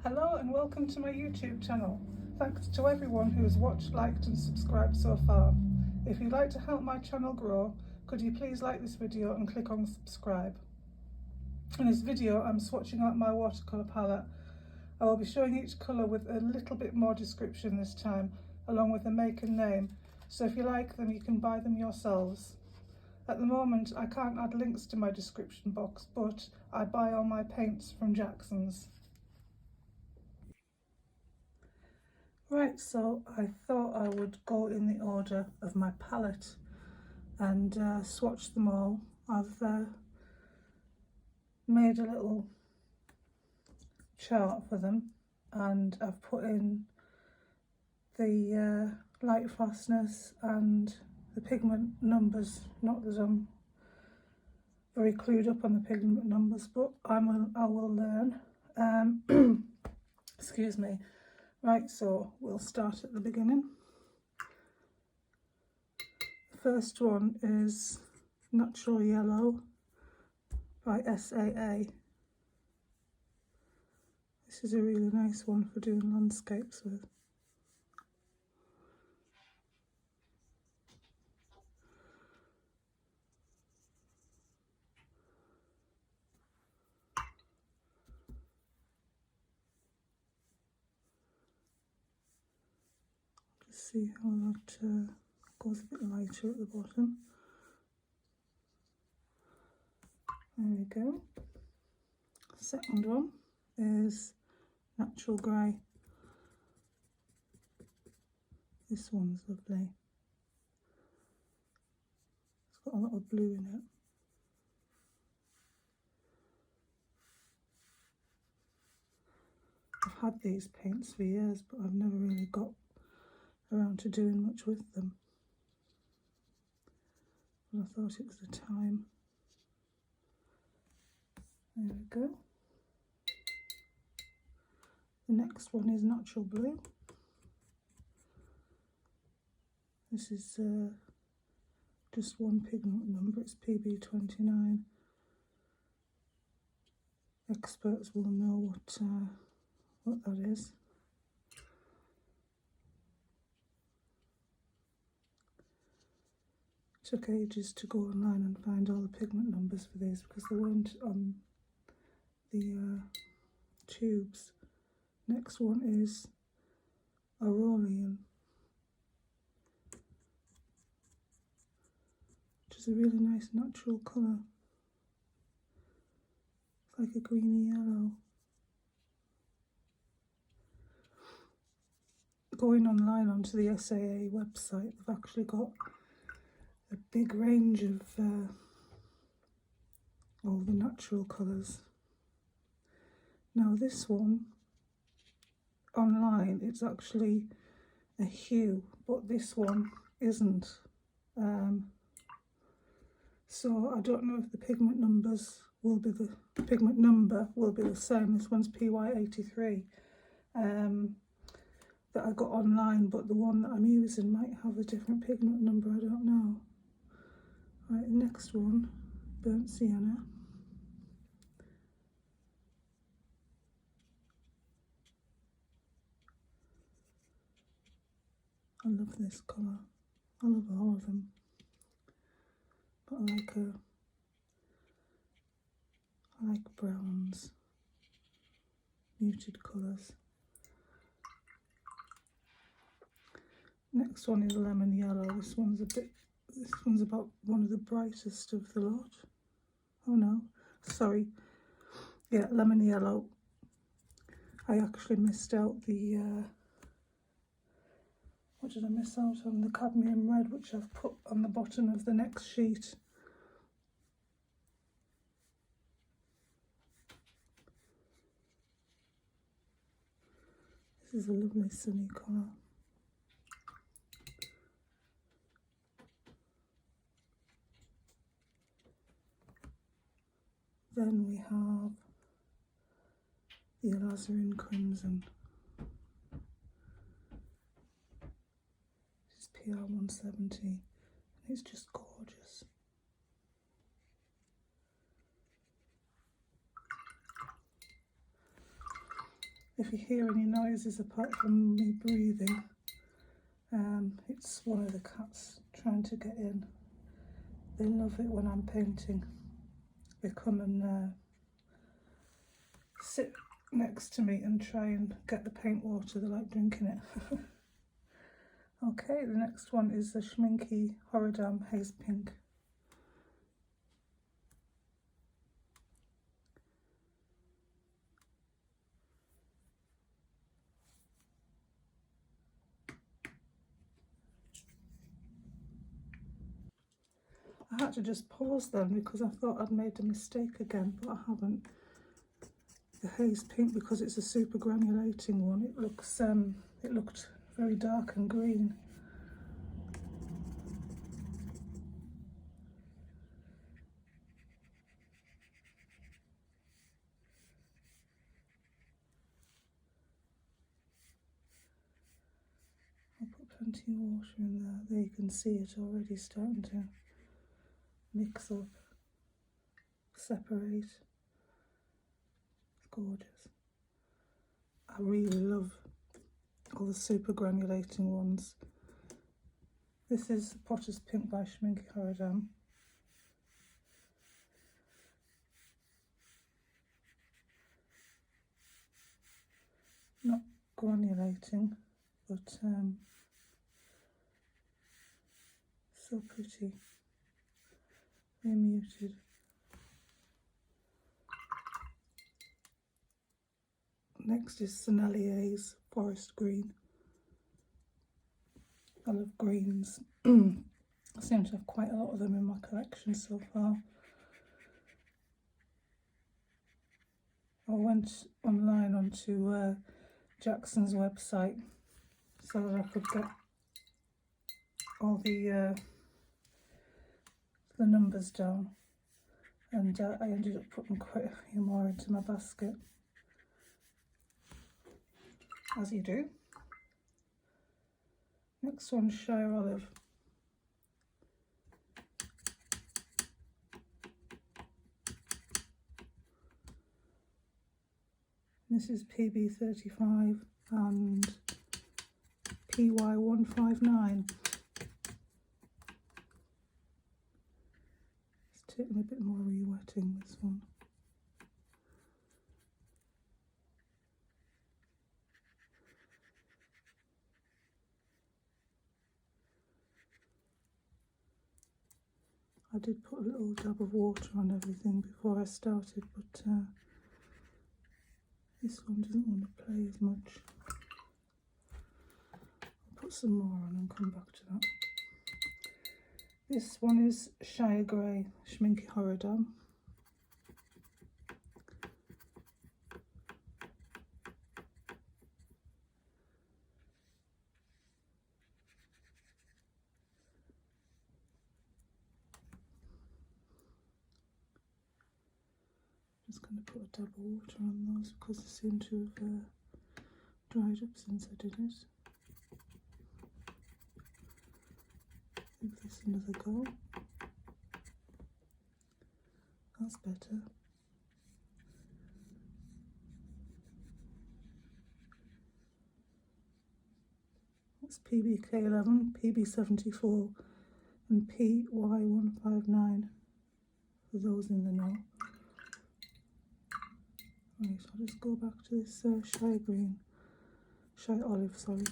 Hello and welcome to my YouTube channel. Thanks to everyone who has watched, liked and subscribed so far. If you'd like to help my channel grow, could you please like this video and click on subscribe. In this video I'm swatching out my watercolour palette. I will be showing each colour with a little bit more description this time, along with the make and name, so if you like them you can buy them yourselves. At the moment I can't add links to my description box, but I buy all my paints from Jackson's. Right, so I thought I would go in the order of my palette and swatch them all. I've made a little chart for them and I've put in the light fastness and the pigment numbers. Not that I'm very clued up on the pigment numbers, but I will learn. Excuse me. Right, so we'll start at the beginning. The first one is Natural Yellow by SAA. This is a really nice one for doing landscapes with. See how that goes a bit lighter at the bottom. There we go. Second one is Natural Grey. This one's lovely. It's got a lot of blue in it. I've had these paints for years, but I've never really got around to doing much with them. But I thought it was the time. There we go. The next one is Natural Blue. This is just one pigment number, it's PB29. Experts will know what that is. Took ages to go online and find all the pigment numbers for these because they weren't on the tubes. Next one is Aureolin, which is a really nice natural colour. It's like a greeny yellow. Going online onto the SAA website, they've actually got a big range of all the natural colours. Now this one, online, it's actually a hue, but this one isn't. So I don't know if the pigment numbers will be the pigment number will be the same. This one's PY83 that I got online, but the one that I'm using might have a different pigment number. I don't know. Right, the next one, Burnt Sienna. I love this colour. I love all of them. But I like browns, muted colours. Next one is Lemon Yellow. This one's about one of the brightest of the lot. Oh no, sorry. Yeah, Lemon Yellow. I actually missed out the, what did I miss out on? The Cadmium Red, which I've put on the bottom of the next sheet. This is a lovely sunny colour. Then we have the Alazarin Crimson. This is PR170 and it's just gorgeous. If you hear any noises apart from me breathing, it's one of the cats trying to get in. They love it when I'm painting. They come and sit next to me and try and get the paint water. They like drinking it. Okay, the next one is the Schmincke Horadam Haze Pink. I had to just pause then because I thought I'd made a mistake again, but I haven't. The Haze Pink, because it's a super granulating one, it looked very dark and green. I'll put plenty of water in there. There you can see it already starting to mix up, separate. It's gorgeous. I really love all the super granulating ones. This is Potter's Pink by Schmincke Horadam. Not granulating, but so pretty. Very muted. Next is Sennellier's Forest Green. I love greens. I seem to have quite a lot of them in my collection so far. I went online onto Jackson's website so that I could get all the numbers down, and I ended up putting quite a few more into my basket, as you do. Next one, Shire Olive. This is PB35 and PY159. It's taking a bit more re-wetting, this one. I did put a little dab of water on everything before I started, but this one doesn't want to play as much. I'll put some more on and come back to that. This one is Shire Grey, Schmincke Horadam. Just going to put a dab of water on those because they seem to have dried up since I did it. Give this another go. That's better. That's PBK11, PB74 and PY159 for those in the know. Right, I'll just go back to this Shire Green, Shire Olive, sorry.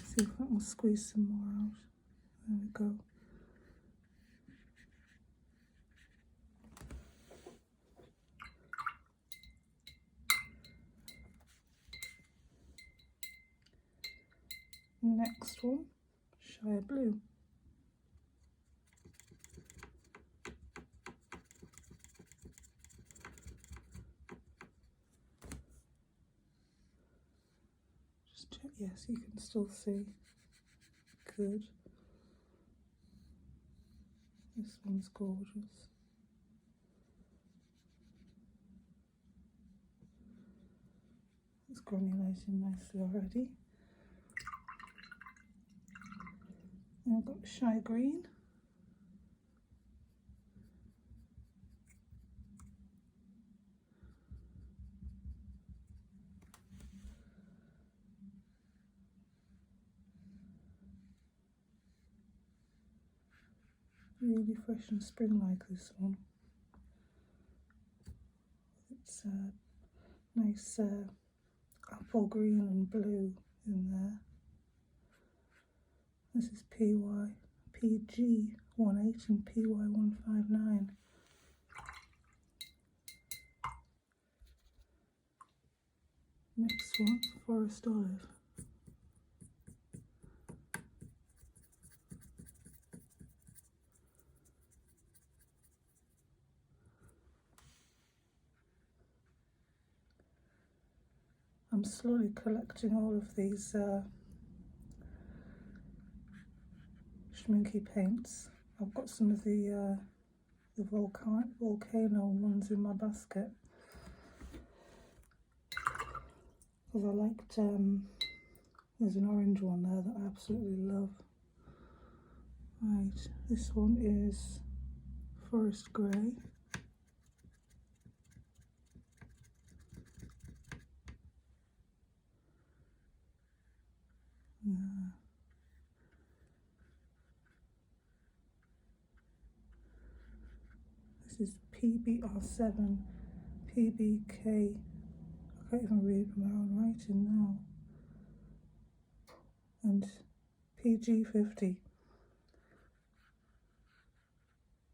See if I can squeeze some more out. There we go. Next one, Shire Blue. Yes, you can still see. Good. This one's gorgeous. It's granulating nicely already. And I've got Shire Green. really fresh and spring-like, this one. It's nice apple green and blue in there. This is PG 18 and PY 159. Next one, Forest Olive. I'm slowly collecting all of these Schmincke paints. I've got some of the volcano ones in my basket because I liked, there's an orange one there that I absolutely love. Right, this one is Forest Grey. This is PBR7, PBK, I can't even read my own writing now, and PG50.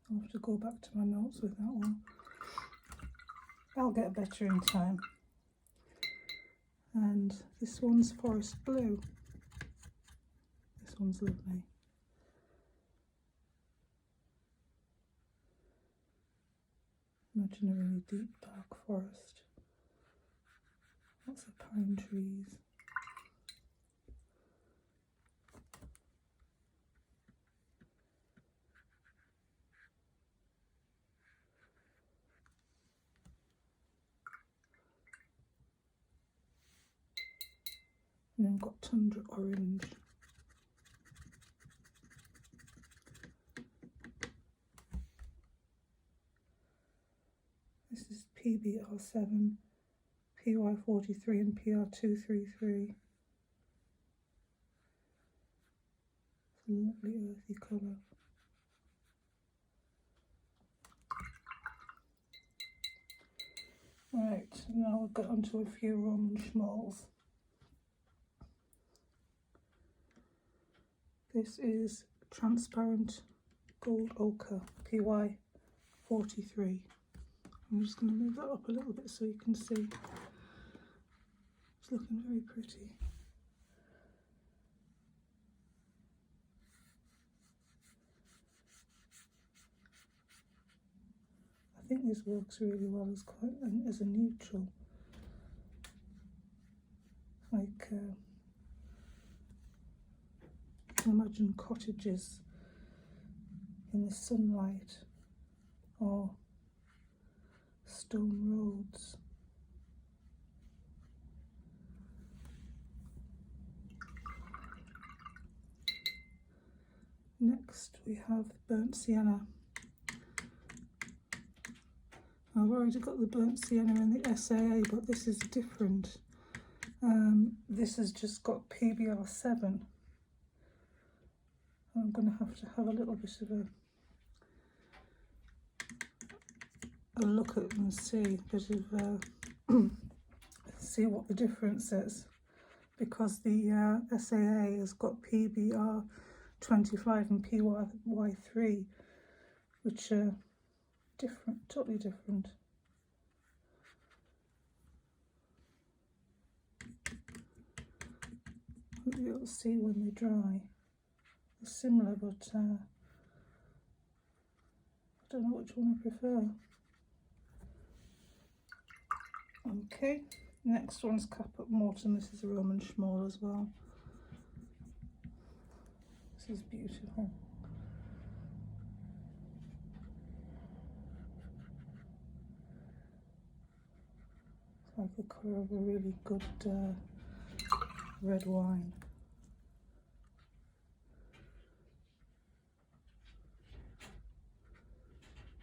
I'll have to go back to my notes with that one. I'll get better in time. And this one's Forest Blue. This one's lovely. Imagine a really deep dark forest. Lots of pine trees. And then we've got Tundra Orange. This is PBR7, PY43 and PR233. It's a lovely earthy colour. Right, now we'll get onto a few Roman Schmalls. This is transparent gold ochre, PY43. I'm just going to move that up a little bit so you can see. It's looking very pretty. I think this works really well as a neutral. Like, imagine cottages in the sunlight or stone roads. Next we have burnt sienna. I've already got the burnt sienna in the SAA, but this is different. This has just got PBR7. I'm going to have a little bit of a look at and see see what the difference is, because the SAA has got PBR25 and PY3, which are different, totally different. You'll see when they dry. They're similar, but I don't know which one I prefer. Okay, next one's Caput Mortum. This is a Roman Schmall as well. This is beautiful. It's like the colour of a really good red wine.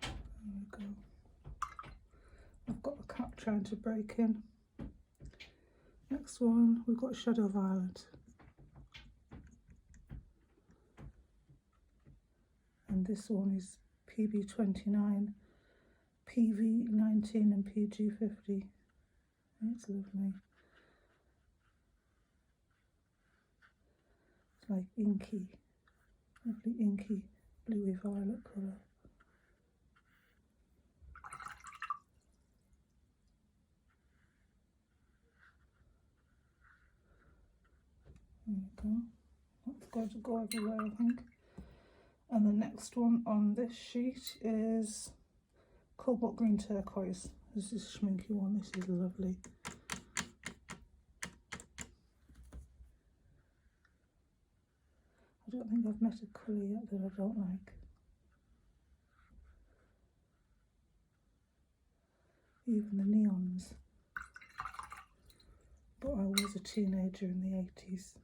There we go. I've got the cat trying to break in. Next one, we've got Shadow Violet. And and this one is PB29, PV19 and PG50. It's lovely. It's like inky, lovely inky bluey violet colour. There we go. That's going to go everywhere, I think. And the next one on this sheet is Cobalt Green Turquoise. This is Schmincke one. This is lovely. I don't think I've met a colour yet that I don't like. Even the neons. But I was a teenager in the 80s.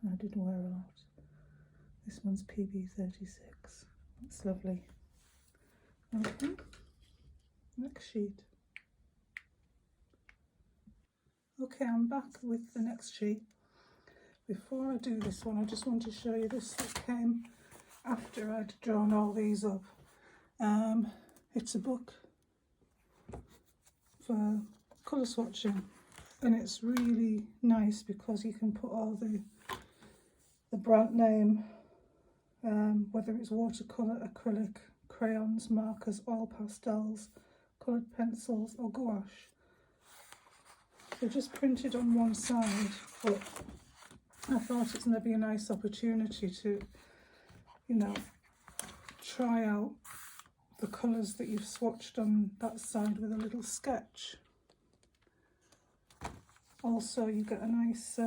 I did wear a lot. This one's PB36. That's lovely. Okay, next sheet. Okay, I'm back with the next sheet. Before I do this one, I just want to show you this that came after I'd drawn all these up. It's a book for colour swatching, and it's really nice because you can put all the brand name, whether it's watercolour, acrylic, crayons, markers, oil pastels, coloured pencils or gouache. They're just printed on one side, but I thought it's maybe a nice opportunity to, you know, try out the colours that you've swatched on that side with a little sketch. Also, you get a nice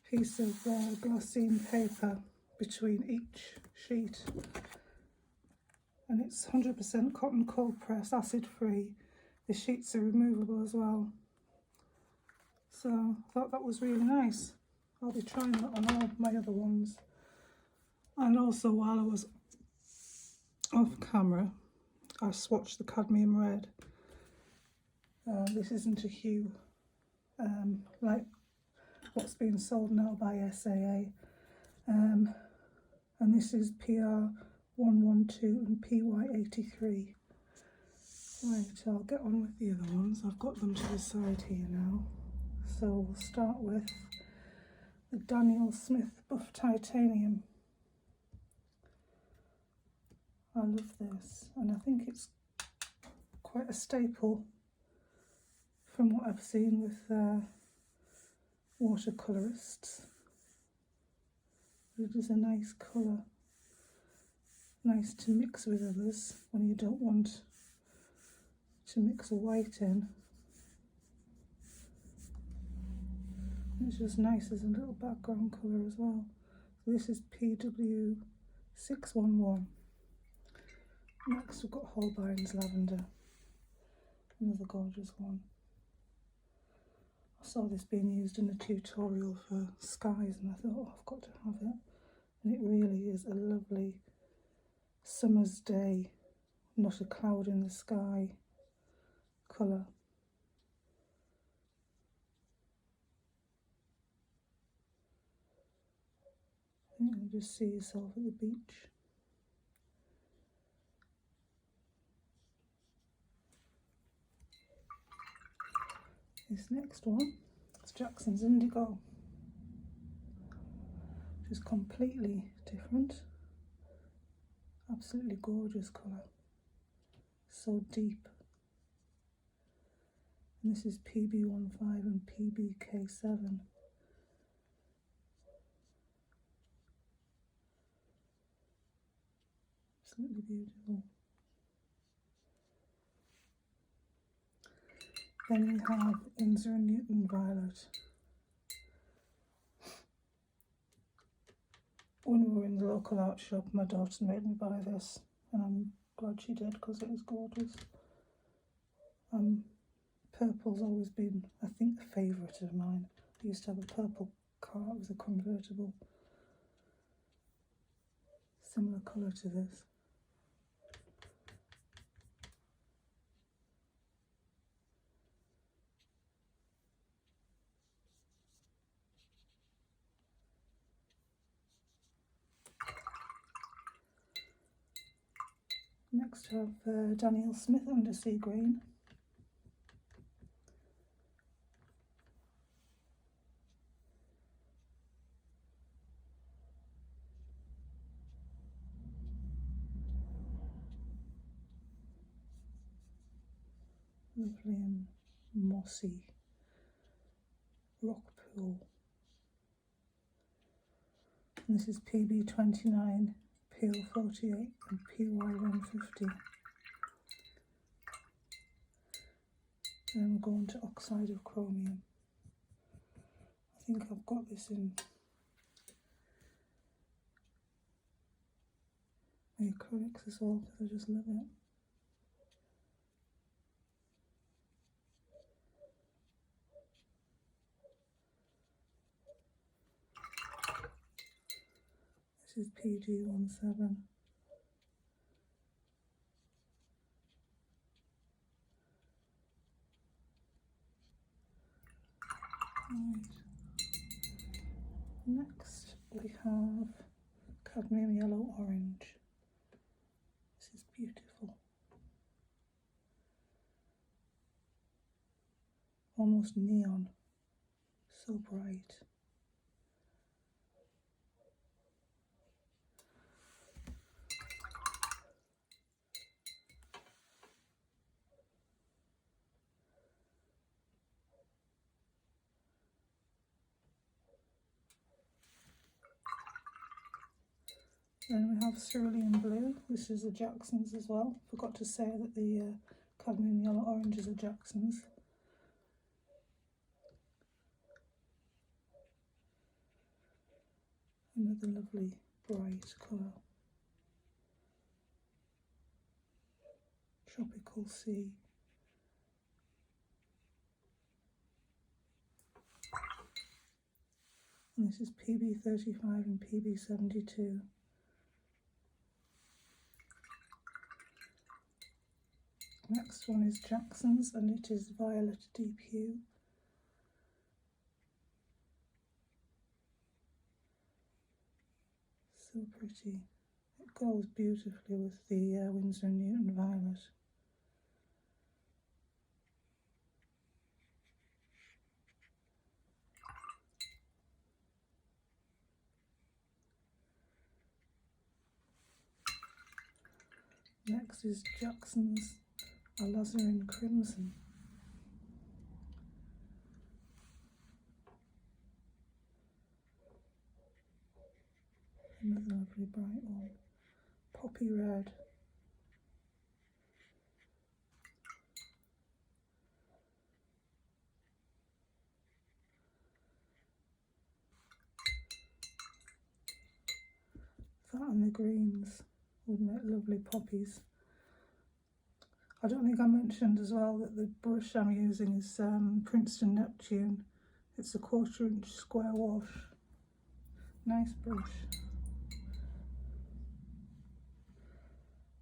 piece of glassine paper between each sheet, and it's 100% cotton cold press, acid free. The sheets are removable as well, so I thought that was really nice. I'll be trying that on all my other ones. And also, while I was off camera, I swatched the Cadmium Red. This isn't a hue like what's being sold now by SAA, and this is PR112 and PY83. Right, I'll get on with the other ones. I've got them to the side here now. So we'll start with the Daniel Smith Buff Titanium. I love this, and I think it's quite a staple from what I've seen with watercolourists. It is a nice colour, nice to mix with others when you don't want to mix a white in. It's just nice as a little background colour as well. So this is PW611. Next we've got Holbein's Lavender, another gorgeous one. I saw this being used in a tutorial for skies and I thought, oh, I've got to have it. And it really is a lovely summer's day, not a cloud in the sky colour. You can just see yourself at the beach. This next one is Jackson's Indigo, which is completely different. Absolutely gorgeous colour, so deep. And this is PB15 and PBK7. Absolutely beautiful. Then we have Winsor & Newton Violet. When we were in the local art shop, my daughter made me buy this, and I'm glad she did because it is gorgeous. Purple's always been, I think, a favourite of mine. I used to have a purple car, it was a convertible. Similar colour to this. Next I have Daniel Smith Undersea Green. Lovely and mossy rock pool. And this is PB29, PL48 and PY150. Then we're going to Oxide of Chromium. I think I've got this in my acrylics as well because I just love it. This is PG17. Right. Next we have Cadmium Yellow Orange. This is beautiful. Almost neon. So bright. Then we have Cerulean Blue. This is the Jacksons as well. Forgot to say that the Cadmium Yellow Orange is a Jacksons. Another lovely bright colour. Tropical Sea. And this is PB35 and PB72. Next one is Jackson's and it is Violet Deep Hue. So pretty. It goes beautifully with the Winsor & Newton Violet. Next is Jackson's Alazarin Crimson. Another lovely bright one. Poppy Red. That and the greens would make lovely poppies. I don't think I mentioned as well that the brush I'm using is Princeton Neptune. It's a 1/4 inch square wash. Nice brush.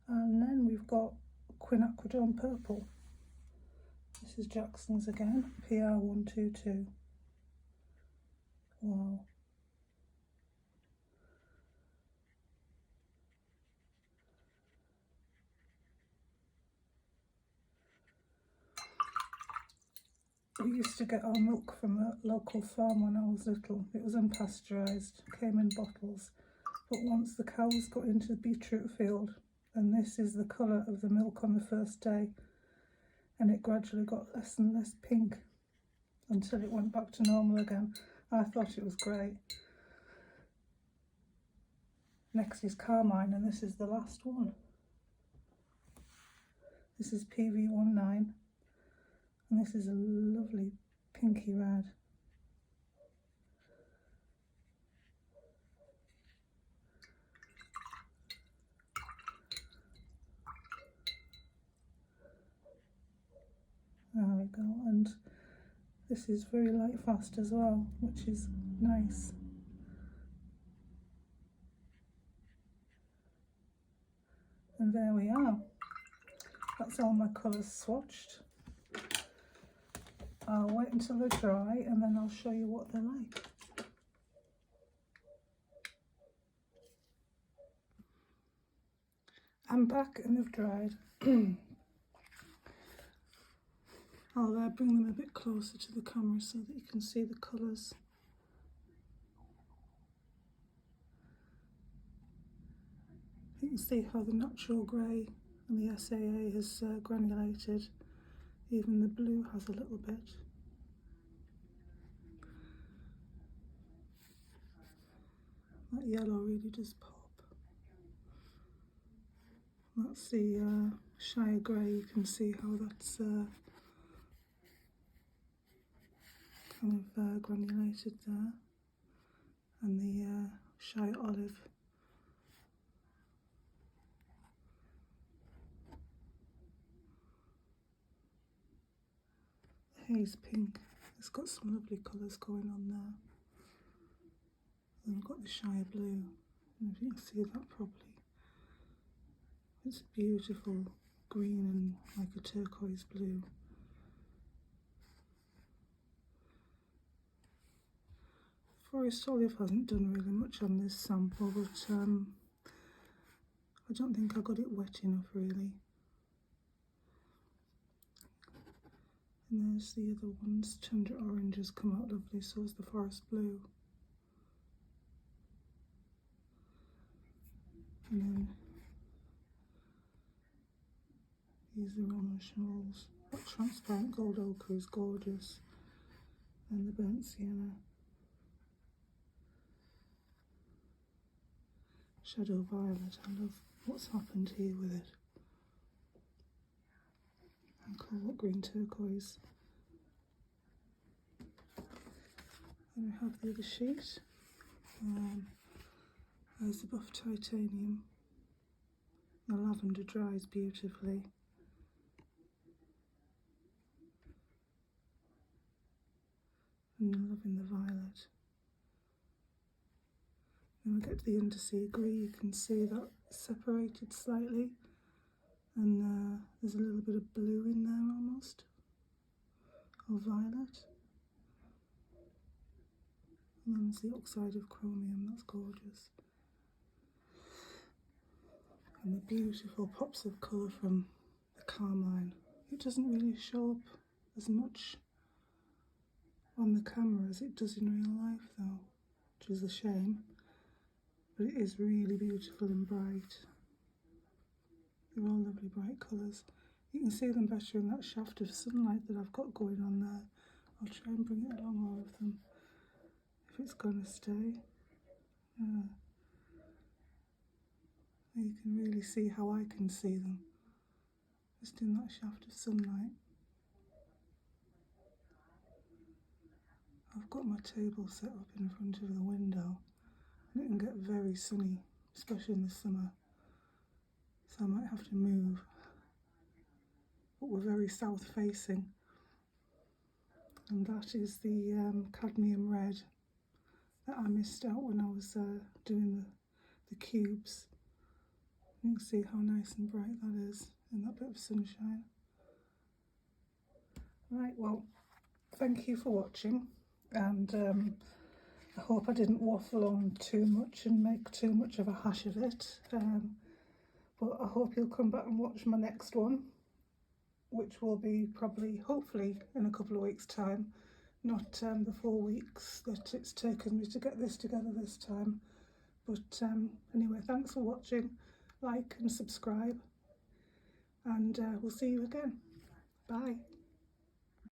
And then we've got Quinacradone Purple. This is Jackson's again, PR122. Wow. We used to get our milk from a local farm when I was little. It was unpasteurised, came in bottles. But once the cows got into the beetroot field, and this is the colour of the milk on the first day, and it gradually got less and less pink until it went back to normal again. I thought it was great. Next is Carmine, and this is the last one. This is PV19. And this is a lovely pinky red. There we go, and this is very light fast as well, which is nice. And there we are. That's all my colours swatched. I'll wait until they're dry and then I'll show you what they're like. I'm back and they've dried. I'll bring them a bit closer to the camera so that you can see the colours. You can see how the natural grey and the SAA has granulated. Even the blue has a little bit. That yellow really does pop. That's the Shire Grey. You can see how that's kind of granulated there. And the Shire Olive. Haze Pink. It's got some lovely colours going on there. And I've got the Shire Blue. And if you can see that properly, it's beautiful green and like a turquoise blue. Forest Olive hasn't done really much on this sample, but I don't think I got it wet enough really. And there's the other ones. Tundra Orange has come out lovely, so has the Forest Blue. And then these are all my Schmalls. That transparent gold ochre is gorgeous. And the burnt sienna. Shadow violet, I love what's happened here with it. And Cobalt green turquoise. Then we have the other sheet. There's the buff titanium. The lavender dries beautifully. And I'm loving the violet. Then we get to the Undersea Green. You can see that separated slightly. And there's a little bit of blue in there almost. Or violet. And then there's the Oxide of Chromium. That's gorgeous. And the beautiful pops of colour from the Carmine. It doesn't really show up as much on the camera as it does in real life though, which is a shame, but it is really beautiful and bright. They're all lovely bright colours. You can see them better in that shaft of sunlight that I've got going on there. I'll try and bring it along all of them if it's going to stay. You can really see how I can see them, just in that shaft of sunlight. I've got my table set up in front of the window and it can get very sunny, especially in the summer, so I might have to move, but we're very south facing. And that is the Cadmium Red that I missed out when I was doing the cubes. You can see how nice and bright that is in that bit of sunshine. Right, well, thank you for watching, and I hope I didn't waffle on too much and make too much of a hash of it, but I hope you'll come back and watch my next one, which will be probably, hopefully, in a couple of weeks' time, not the 4 weeks that it's taken me to get this together this time. But anyway, thanks for watching. Like and subscribe, and we'll see you again. Bye.